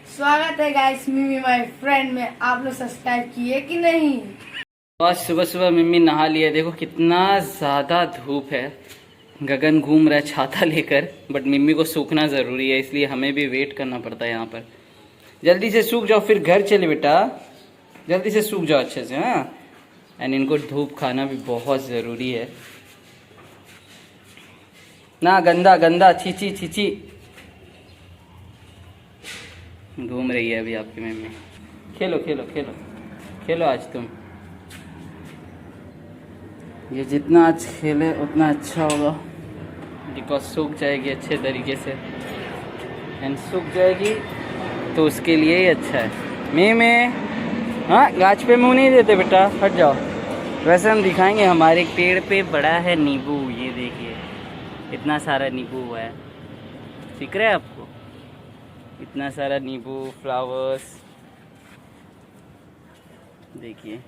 स्वागत है गाइस मिमी माय फ्रेंड में। आप लोग सब्सक्राइब किए कि नहीं? आज सुबह सुबह मम्मी नहा लिया। देखो कितना ज़्यादा धूप है। गगन घूम रहा है छाता लेकर, बट मम्मी को सूखना ज़रूरी है, इसलिए हमें भी वेट करना पड़ता है यहाँ पर। जल्दी से सूख जाओ, फिर घर चले बेटा। जल्दी से सूख जाओ अच्छे से। हाँ, एंड इनको धूप खाना भी बहुत ज़रूरी है ना। गंदा गंदा छीची छीची घूम रही है अभी आपकी मम्मी। खेलो खेलो खेलो खेलो आज तुम। ये जितना आज खेले उतना अच्छा होगा, बिकॉज सूख जाएगी अच्छे तरीके से। एंड सूख जाएगी तो उसके लिए ही अच्छा है। में हाँ, गाछ पे मुंह नहीं देते बेटा, हट जाओ। वैसे हम दिखाएंगे, हमारे पेड़ पे बड़ा है नींबू। ये देखिए इतना सारा नींबू हुआ है, दिख रहा है आपको? इतना सारा नींबू, फ्लावर्स देखिए।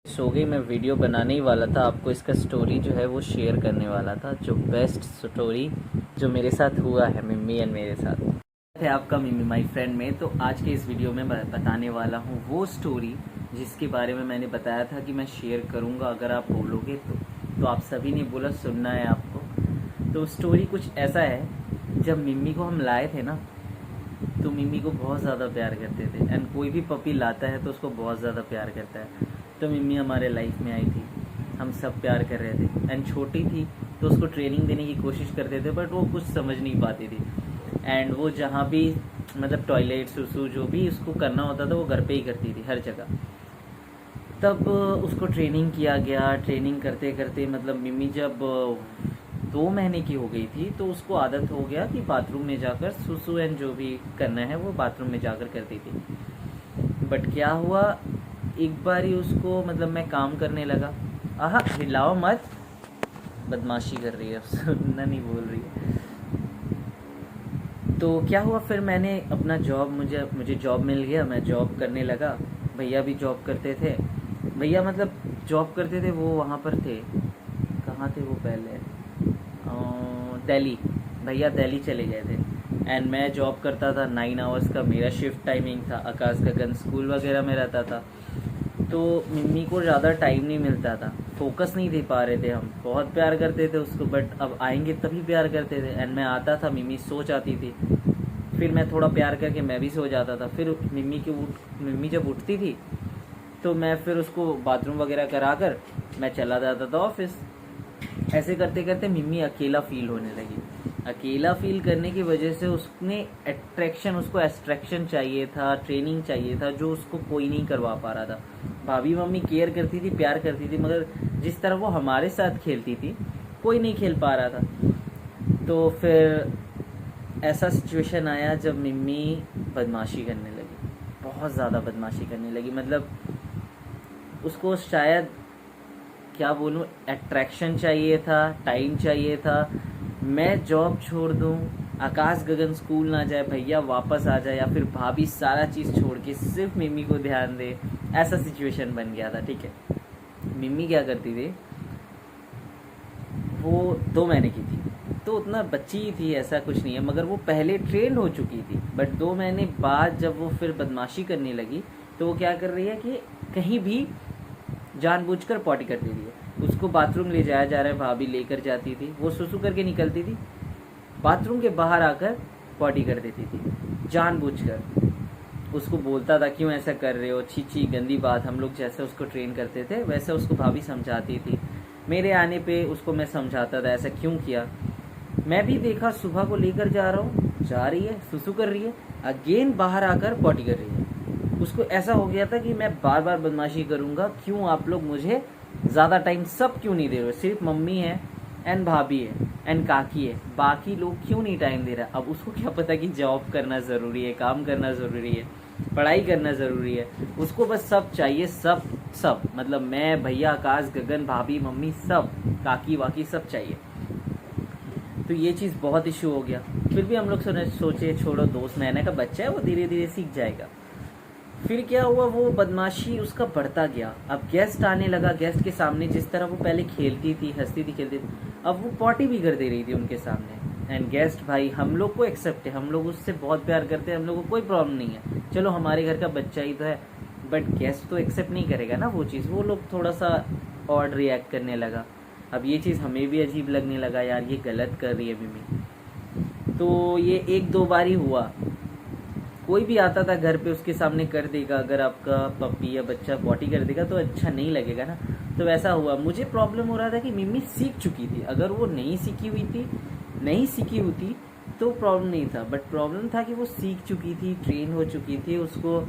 सो गई, मैं वीडियो बनाने ही वाला था, आपको इसका स्टोरी जो है वो शेयर करने वाला था, जो बेस्ट स्टोरी जो मेरे साथ हुआ है मिम्मी एंड मेरे साथ है आपका मिम्मी माई फ्रेंड में। तो आज के इस वीडियो में बताने वाला हूँ वो स्टोरी जिसके बारे में मैंने बताया था कि मैं शेयर करूँगा अगर आप बोलोगे तो आप सभी ने बोला सुनना है आपको। तो स्टोरी कुछ ऐसा है, जब मिम्मी को हम लाए थे ना, तो मिम्मी को बहुत ज़्यादा प्यार करते थे। एंड कोई भी पपी लाता है तो उसको बहुत ज़्यादा प्यार करता है। तो मिम्मी हमारे लाइफ में आई थी, हम सब प्यार कर रहे थे। एंड छोटी थी तो उसको ट्रेनिंग देने की कोशिश करते थे, बट वो कुछ समझ नहीं पाती थी। एंड वो जहाँ भी मतलब टॉयलेट सुसु जो भी उसको करना होता था वो घर पे ही करती थी हर जगह। तब उसको ट्रेनिंग किया गया। ट्रेनिंग करते करते मतलब मिम्मी जब 2 महीने की हो गई थी तो उसको आदत हो गया कि बाथरूम में जाकर सुसु एंड जो भी करना है वो बाथरूम में जाकर करती थी। बट क्या हुआ, एक बार ही उसको मतलब मैं काम करने लगा। आहा, हिलाओ मत, बदमाशी कर रही है, सुनना नहीं बोल रही है। तो क्या हुआ, फिर मैंने अपना जॉब, मुझे जॉब मिल गया, मैं जॉब करने लगा। भैया भी जॉब करते थे। भैया मतलब जॉब करते थे, वो वहाँ पर थे, कहाँ थे वो पहले, दिल्ली। भैया दिल्ली चले गए थे। एंड मैं जॉब करता था 9 आवर्स का, मेरा शिफ्ट टाइमिंग था। आकाश गगन स्कूल वगैरह में रहता था, तो मिम्मी को ज़्यादा टाइम नहीं मिलता था, फोकस नहीं दे पा रहे थे। हम बहुत प्यार करते थे उसको, बट अब आएंगे तभी प्यार करते थे। एंड मैं आता था, मिम्मी सो जाती थी, फिर मैं थोड़ा प्यार करके मैं भी सो जाता था। फिर मिम्मी जब उठती थी तो मैं फिर उसको बाथरूम वगैरह करा कर मैं चला जाता था ऑफिस। ऐसे करते करते मिम्मी अकेला फील होने लगी। अकेला फील करने की वजह से उसने उसको एस्ट्रैक्शन चाहिए था, ट्रेनिंग चाहिए था, जो उसको कोई नहीं करवा पा रहा था। भाभी मम्मी केयर करती थी, प्यार करती थी, मगर जिस तरह वो हमारे साथ खेलती थी कोई नहीं खेल पा रहा था। तो फिर ऐसा सिचुएशन आया जब मिम्मी बदमाशी करने लगी, बहुत ज़्यादा बदमाशी करने लगी। मतलब उसको शायद क्या बोलूँ, अट्रैक्शन चाहिए था, टाइम चाहिए था। मैं जॉब छोड़ दूँ, आकाश गगन स्कूल ना जाए, भैया वापस आ जाए, या फिर भाभी सारा चीज़ छोड़ के सिर्फ मिम्मी को ध्यान दे, ऐसा सिचुएशन बन गया था। ठीक है, मिम्मी क्या करती थी, वो 2 महीने की थी तो उतना बच्ची ही थी, ऐसा कुछ नहीं है, मगर वो पहले ट्रेंड हो चुकी थी। बट 2 महीने बाद जब वो फिर बदमाशी करने लगी तो वो क्या कर रही है कि कहीं भी जानबूझकर पॉटी कर देती है। उसको बाथरूम ले जाया जा रहा है, भाभी लेकर जाती थी, वो सुसु करके निकलती थी, बाथरूम के बाहर आकर पॉटी कर देती थी जानबूझकर। उसको बोलता था क्यों ऐसा कर रहे हो, छी गंदी बात। हम लोग जैसे उसको ट्रेन करते थे वैसे उसको भाभी समझाती थी। मेरे आने पे उसको मैं समझाता था ऐसा क्यों किया। मैं भी देखा, सुबह को लेकर जा रहा हूँ, जा रही है, सुसु कर रही है, अगेन बाहर आकर पॉटी कर रही है। उसको ऐसा हो गया था कि मैं बार बार बदमाशी करूँगा, क्यों आप लोग मुझे ज़्यादा टाइम सब क्यों नहीं दे रहे हो, सिर्फ मम्मी है एंड भाभी है एंड काकी है, बाकी लोग क्यों नहीं टाइम दे रहा। अब उसको क्या पता कि जॉब करना ज़रूरी है, काम करना ज़रूरी है, पढ़ाई करना ज़रूरी है। उसको बस सब चाहिए, सब सब मतलब मैं, भैया, आकाश, गगन, भाभी, मम्मी, सब, काकी वाकी सब चाहिए। तो ये चीज़ बहुत इशू हो गया। फिर भी हम लोग सोचे छोड़ो, 2 महीने का बच्चा है, वो धीरे धीरे सीख जाएगा। फिर क्या हुआ, वो बदमाशी उसका बढ़ता गया। अब गेस्ट आने लगा, गेस्ट के सामने जिस तरह वो पहले खेलती थी, हंसती थी, खेलती थी, अब वो पॉटी भी कर दे रही थी उनके सामने। एंड गेस्ट भाई हम लोग को एक्सेप्ट है, हम लोग उससे बहुत प्यार करते हैं, हम लोग को कोई प्रॉब्लम नहीं है, चलो हमारे घर का बच्चा ही तो है, बट गेस्ट तो एक्सेप्ट नहीं करेगा ना वो चीज़। वो लोग थोड़ा सा ऑड रिएक्ट करने लगा। अब ये चीज़ हमें भी अजीब लगने लगा, यार ये गलत कर रही है मिमी। तो ये एक दो बार ही हुआ। कोई भी आता था घर पे उसके सामने कर देगा, अगर आपका पप्पी या बच्चा पॉटी कर देगा तो अच्छा नहीं लगेगा ना। तो वैसा हुआ। मुझे प्रॉब्लम हो रहा था कि मिमी सीख चुकी थी, अगर वो नहीं सीखी होती तो प्रॉब्लम नहीं था, बट प्रॉब्लम था कि वो सीख चुकी थी, ट्रेन हो चुकी थी, उसको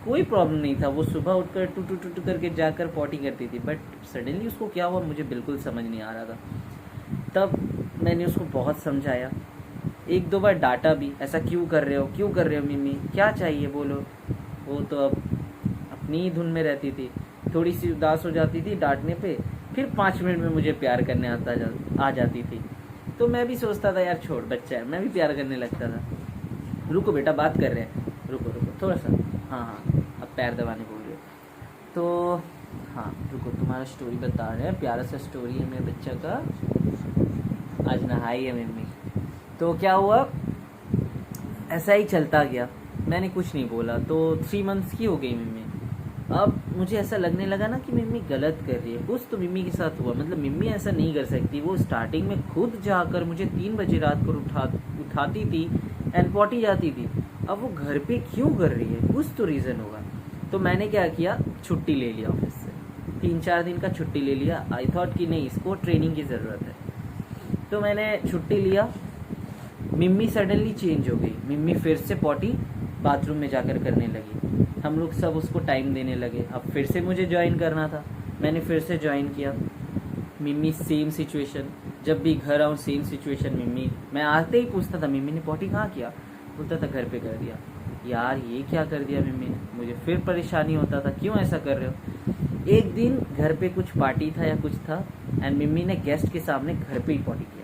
कोई प्रॉब्लम नहीं था। वो सुबह उठकर टू टू टू टू करके जाकर पॉटी करती थी, बट सडनली उसको क्या हुआ मुझे बिल्कुल समझ नहीं आ रहा था। तब मैंने उसको बहुत समझाया, एक दो बार डांटा भी, ऐसा क्यों कर रहे हो मिमी, क्या चाहिए बोलो। वो तो अब अपनी ही धुन में रहती थी, थोड़ी सी उदास हो जाती थी डांटने पे, फिर 5 मिनट में मुझे प्यार करने आ जाती थी। तो मैं भी सोचता था यार छोड़ बच्चा है, मैं भी प्यार करने लगता था। रुको बेटा बात कर रहे हैं, रुको थोड़ा सा, हाँ अब पैर दबाने बोल रहे हो तो हाँ रुको, तुम्हारा स्टोरी बता रहे हैं, प्यारा सा स्टोरी है मेरे बच्चा का। आज नहाई है मम्मी। तो क्या हुआ, ऐसा ही चलता गया, मैंने कुछ नहीं बोला। तो 3 मंथ्स की हो गई मम्मी। अब मुझे ऐसा लगने लगा ना कि मम्मी गलत कर रही है, कुछ तो मम्मी के साथ हुआ। मतलब मम्मी ऐसा नहीं कर सकती, वो स्टार्टिंग में खुद जाकर मुझे 3 बजे रात को उठाती थी एंड पॉटी जाती थी। अब वो घर पे क्यों कर रही है, कुछ तो रीज़न होगा। तो मैंने क्या किया, छुट्टी ले लिया ऑफिस से, 3-4 दिन का छुट्टी ले लिया। आई थॉट कि नहीं इसको ट्रेनिंग की ज़रूरत है, तो मैंने छुट्टी लिया। मिम्मी सडनली चेंज हो गई, मिम्मी फिर से पॉटी बाथरूम में जाकर करने लगी। हम लोग सब उसको टाइम देने लगे। अब फिर से मुझे ज्वाइन करना था, मैंने फिर से ज्वाइन किया। मिम्मी सेम सिचुएशन, जब भी घर आऊँ सेम सिचुएशन। मिम्मी, मैं आते ही पूछता था मिम्मी ने पॉटी कहाँ किया, बोलता था घर पे कर दिया। यार ये क्या कर दिया मिम्मी ने, मुझे फिर परेशानी होता था क्यों ऐसा कर रहे हो। एक दिन घर पे कुछ पार्टी था या कुछ था एंड मिम्मी ने गेस्ट के सामने घर पे ही पॉटी किया।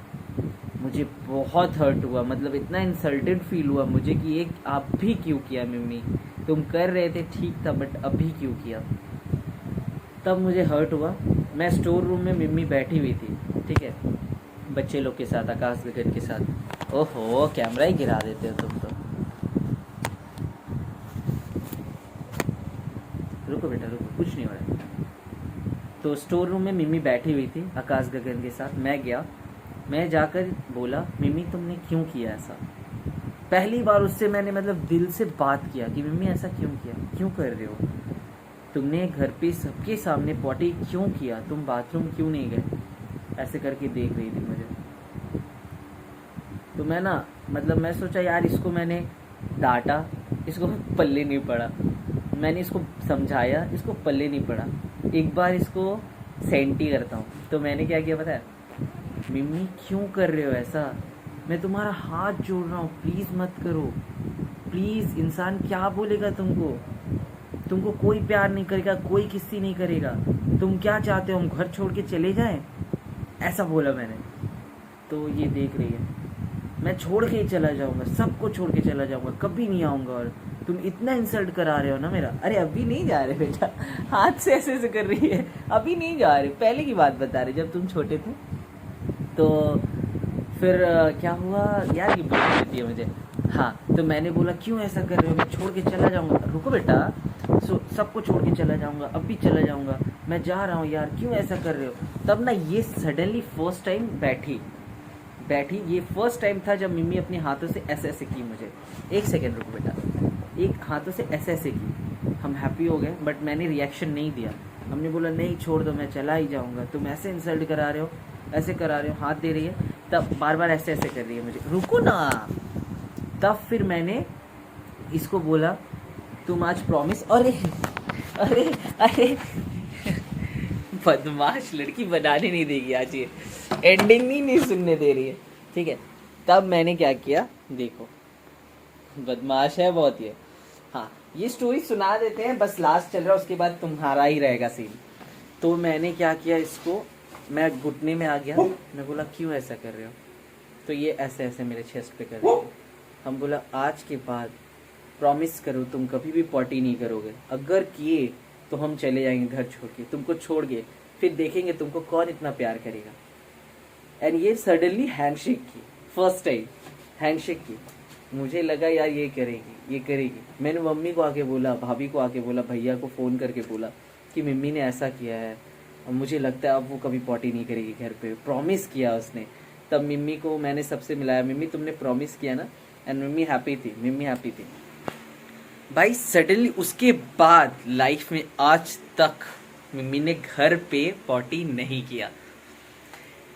मुझे बहुत हर्ट हुआ, मतलब इतना इंसल्टेड फील हुआ मुझे कि एक आप भी क्यों किया मिम्मी, तुम कर रहे थे ठीक था बट अभी क्यों किया। तब मुझे हर्ट हुआ। मैं स्टोर रूम में मिम्मी बैठी हुई थी, ठीक है, बच्चे लोग के साथ, आकाश गगन के साथ। ओहो कैमरा ही गिरा देते हो तुम तो। रुको बेटा रुको, कुछ नहीं हो रहा है। तो स्टोर रूम में मिम्मी बैठी हुई थी आकाश गगन के साथ। मैं गया, मैं जाकर बोला मिम्मी तुमने क्यों किया ऐसा। पहली बार उससे मैंने मतलब दिल से बात किया कि मिम्मी ऐसा क्यों किया, क्यों कर रहे हो, तुमने घर पे सबके सामने पॉटी क्यों किया, तुम बाथरूम क्यों नहीं गए। ऐसे करके देख रही थी मुझे। तो मैं ना मतलब मैं सोचा यार इसको मैंने डांटा, इसको पल्ले नहीं पड़ा। मैंने इसको समझाया, इसको पल्ले नहीं पड़ा। एक बार इसको सेंटी करता हूँ। तो मैंने क्या किया पता है, मिम्मी क्यों कर रहे हो ऐसा, मैं तुम्हारा हाथ जोड़ रहा हूँ, प्लीज़ मत करो, प्लीज़। इंसान क्या बोलेगा तुमको कोई प्यार नहीं करेगा, कोई किसी नहीं करेगा, तुम क्या चाहते हो हम घर छोड़ के चले जाएं, ऐसा बोला मैंने। तो ये देख रही है, मैं छोड़ के ही चला जाऊंगा, सबको छोड़ के चला जाऊंगा, कभी नहीं आऊंगा, और तुम इतना इंसल्ट करा रहे हो ना मेरा। अरे अभी नहीं जा रहे बेटा, हाथ से ऐसे ऐसे कर रही है, अभी नहीं जा रहे, पहले की बात बता रहे जब तुम छोटे थे। तो फिर क्या हुआ यार, ये बोल देती है मुझे। हाँ तो मैंने बोला क्यों ऐसा कर रहे हो, मैं छोड़ के चला जाऊंगा। रुको बेटा, सबको छोड़ के चला जाऊंगा, अब भी चला जाऊंगा, मैं जा रहा हूँ यार, क्यों ऐसा कर रहे हो। तब ना ये सडनली फर्स्ट टाइम बैठी, ये फर्स्ट टाइम था जब मिम्मी अपने हाथों से ऐसे ऐसे की मुझे। 1 सेकेंड रुको बेटा, एक हाथों से ऐसे ऐसे की। हम हैप्पी हो गए बट मैंने रिएक्शन नहीं दिया। हमने बोला नहीं छोड़ दो, मैं चला ही जाऊंगा, तुम ऐसे इंसल्ट करा रहे हो, ऐसे करा रहे हो, हाथ दे रही है, तब बार बार ऐसे ऐसे कर रही है मुझे, रुको ना। तब फिर मैंने इसको बोला तुम आज प्रॉमिस, अरे अरे अरे बदमाश लड़की, बनाने नहीं देगी आज, ये एंडिंग नहीं सुनने दे रही है, ठीक है। तब मैंने क्या किया, देखो बदमाश है बहुत ये। हाँ ये स्टोरी सुना देते हैं, बस लास्ट चल रहा है, उसके बाद तुम्हारा ही रहेगा सीन। तो मैंने क्या किया, इसको मैं घुटने में आ गया, मैं बोला क्यों ऐसा कर रहे हो। तो ये ऐसे ऐसे मेरे चेस्ट पे कर रहे थे। हम बोला आज के बाद प्रॉमिस करो तुम कभी भी पॉटी नहीं करोगे, अगर किए तो हम चले जाएंगे घर छोड़ के, तुमको छोड़ के, फिर देखेंगे तुमको कौन इतना प्यार करेगा। एंड ये सडनली हैंडशेक की, फर्स्ट टाइम हैंडशेक की। मुझे लगा यार ये करेगी। मैंने मम्मी को आके बोला, भाभी को आके बोला, भैया को फ़ोन करके बोला कि मम्मी ने ऐसा किया है, और मुझे लगता है अब वो कभी पॉटी नहीं करेगी घर पे, प्रॉमिस किया उसने। तब मम्मी को मैंने सबसे मिलाया, मम्मी तुमने प्रॉमिस किया ना, एंड मम्मी हैप्पी थी। भाई सडनली उसके बाद लाइफ में आज तक मम्मी ने घर पे पॉटी नहीं किया।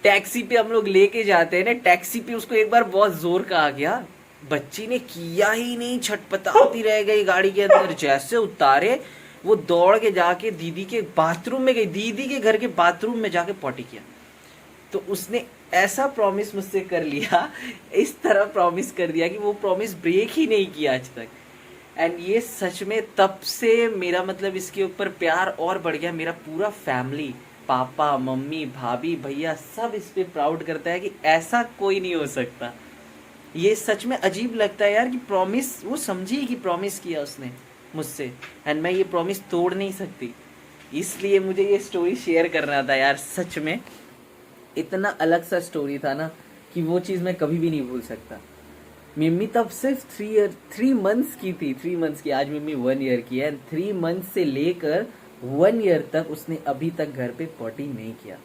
टैक्सी पे हम लोग लेके जाते हैं ना, टैक्सी पे उसको एक बार बहुत जोर का आ गया, बच्ची ने किया ही नहीं, छटपटाती रह गई गाड़ी के अंदर। जैसे उतारे वो दौड़ के जाके दीदी के बाथरूम में गई, दीदी के घर के बाथरूम में जाके पॉटी किया। तो उसने ऐसा प्रॉमिस मुझसे कर लिया, इस तरह प्रॉमिस कर दिया कि वो प्रॉमिस ब्रेक ही नहीं किया आज तक। एंड ये सच में तब से मेरा मतलब इसके ऊपर प्यार और बढ़ गया। मेरा पूरा फैमिली, पापा, मम्मी, भाभी, भैया, सब इस पे प्राउड करता है कि ऐसा कोई नहीं हो सकता। ये सच में अजीब लगता है यार कि प्रॉमिस, वो समझी कि प्रॉमिस किया उसने मुझसे, एंड मैं ये प्रॉमिस तोड़ नहीं सकती। इसलिए मुझे ये स्टोरी शेयर करना था यार। सच में इतना अलग सा स्टोरी था ना कि वो चीज़ मैं कभी भी नहीं भूल सकता। मम्मी तब सिर्फ 3 मंथ्स की थी, 3 मंथ्स की। आज मम्मी 1 ईयर की है। 3 मंथ्स से लेकर 1 ईयर तक उसने अभी तक घर पे पॉटी नहीं किया।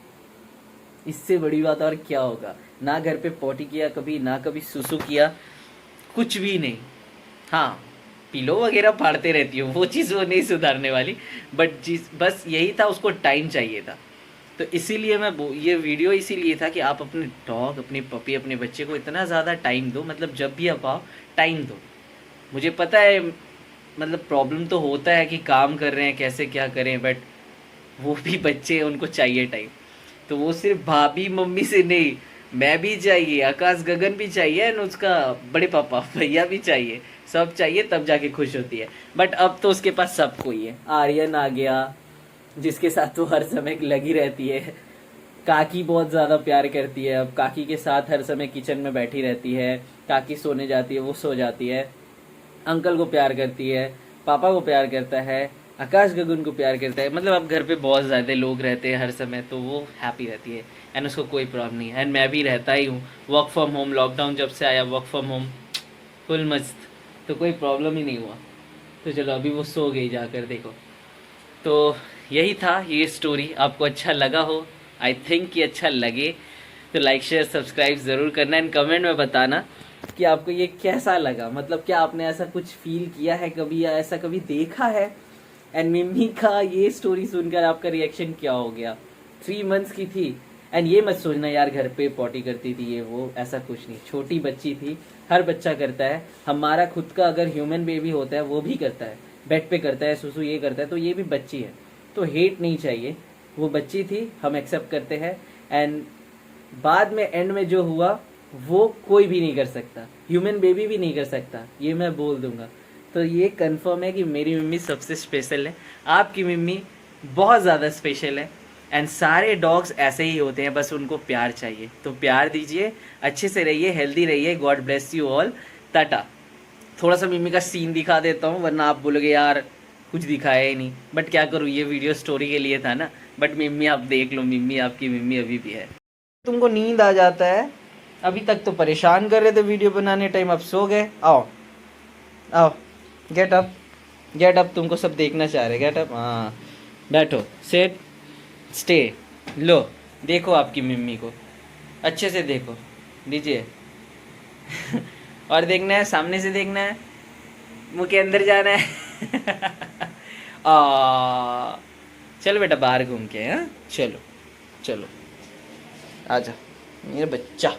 इससे बड़ी बात और क्या होगा। ना घर पे पॉटी किया कभी, ना कभी सुसु किया, कुछ भी नहीं। हाँ, पिलो वगैरह फाड़ते रहती हो, वो चीज़ वो नहीं सुधारने वाली, बट बस यही था, उसको टाइम चाहिए था। तो इसीलिए मैं ये वीडियो इसीलिए था कि आप अपने डॉग, अपने पपी, अपने बच्चे को इतना ज़्यादा टाइम दो, मतलब जब भी आप आओ टाइम दो। मुझे पता है मतलब प्रॉब्लम तो होता है कि काम कर रहे हैं, कैसे क्या करें, बट वो भी बच्चे हैं, उनको चाहिए टाइम। तो वो सिर्फ भाभी मम्मी से नहीं, मैं भी चाहिए, आकाश गगन भी चाहिए, और उसका बड़े पापा भैया भी चाहिए, सब चाहिए, तब जाके खुश होती है। बट अब तो उसके पास सब कोई है। आर्यन आ गया जिसके साथ वो हर समय लगी रहती है। काकी बहुत ज़्यादा प्यार करती है, अब काकी के साथ हर समय किचन में बैठी रहती है। काकी सोने जाती है, वो सो जाती है। अंकल को प्यार करती है, पापा को प्यार करता है, आकाश गगन को प्यार करता है। मतलब अब घर पे बहुत ज़्यादा लोग रहते हैं हर समय, तो वो हैप्पी रहती है, एंड उसको कोई प्रॉब्लम नहीं है। एंड मैं भी रहता ही हूँ, वर्क फ्रॉम होम, लॉकडाउन जब से आया वर्क फ्रॉम होम फुल मस्त, तो कोई प्रॉब्लम ही नहीं हुआ। तो चलो अभी वो सो गई, जाकर देखो। तो यही था ये स्टोरी। आपको अच्छा लगा हो, आई थिंक कि अच्छा लगे तो लाइक शेयर सब्सक्राइब ज़रूर करना, एंड कमेंट में बताना कि आपको ये कैसा लगा। मतलब क्या आपने ऐसा कुछ फील किया है कभी, या ऐसा कभी देखा है। एंड मम्मी का ये स्टोरी सुनकर आपका रिएक्शन क्या हो गया। 3 मंथ्स की थी, एंड ये मत सोचना यार घर पे पॉटी करती थी ये वो, ऐसा कुछ नहीं। छोटी बच्ची थी, हर बच्चा करता है। हमारा खुद का अगर ह्यूमन बेबी होता है वो भी करता है, बेड पे करता है, सुसु ये करता है, तो ये भी बच्ची है। तो हेट नहीं चाहिए, वो बच्ची थी, हम एक्सेप्ट करते हैं। एंड बाद में एंड में जो हुआ वो कोई भी नहीं कर सकता, ह्यूमन बेबी भी नहीं कर सकता, ये मैं बोल दूंगा। तो ये कंफर्म है कि मेरी मम्मी सबसे स्पेशल है, आपकी मम्मी बहुत ज़्यादा स्पेशल है। एंड सारे डॉग्स ऐसे ही होते हैं, बस उनको प्यार चाहिए, तो प्यार दीजिए, अच्छे से रहिए, हेल्दी रहिए। God bless you all, Tata. थोड़ा सा मम्मी का सीन दिखा देता हूँ, वरना आप बोलोगे यार कुछ दिखाया ही नहीं, बट क्या करूँ, ये वीडियो स्टोरी के लिए था ना। बट मम्मी आप देख लो, मम्मी आपकी मम्मी अभी भी है। तुमको नींद आ जाता है, अभी तक तो परेशान कर रहे थे वीडियो बनाने टाइम, अब सो गए। आओ आओ, गेट अप, गेट अप, तुमको सब देखना चाह रहे, गेट अप। हाँ बैठो, सेट, स्टे, लो देखो आपकी मम्मी को, अच्छे से देखो, दीजिए और देखना है, सामने से देखना है, मुंह के अंदर जाना है चलो बेटा बाहर घूम के, हाँ चलो चलो, आजा मेरा बच्चा।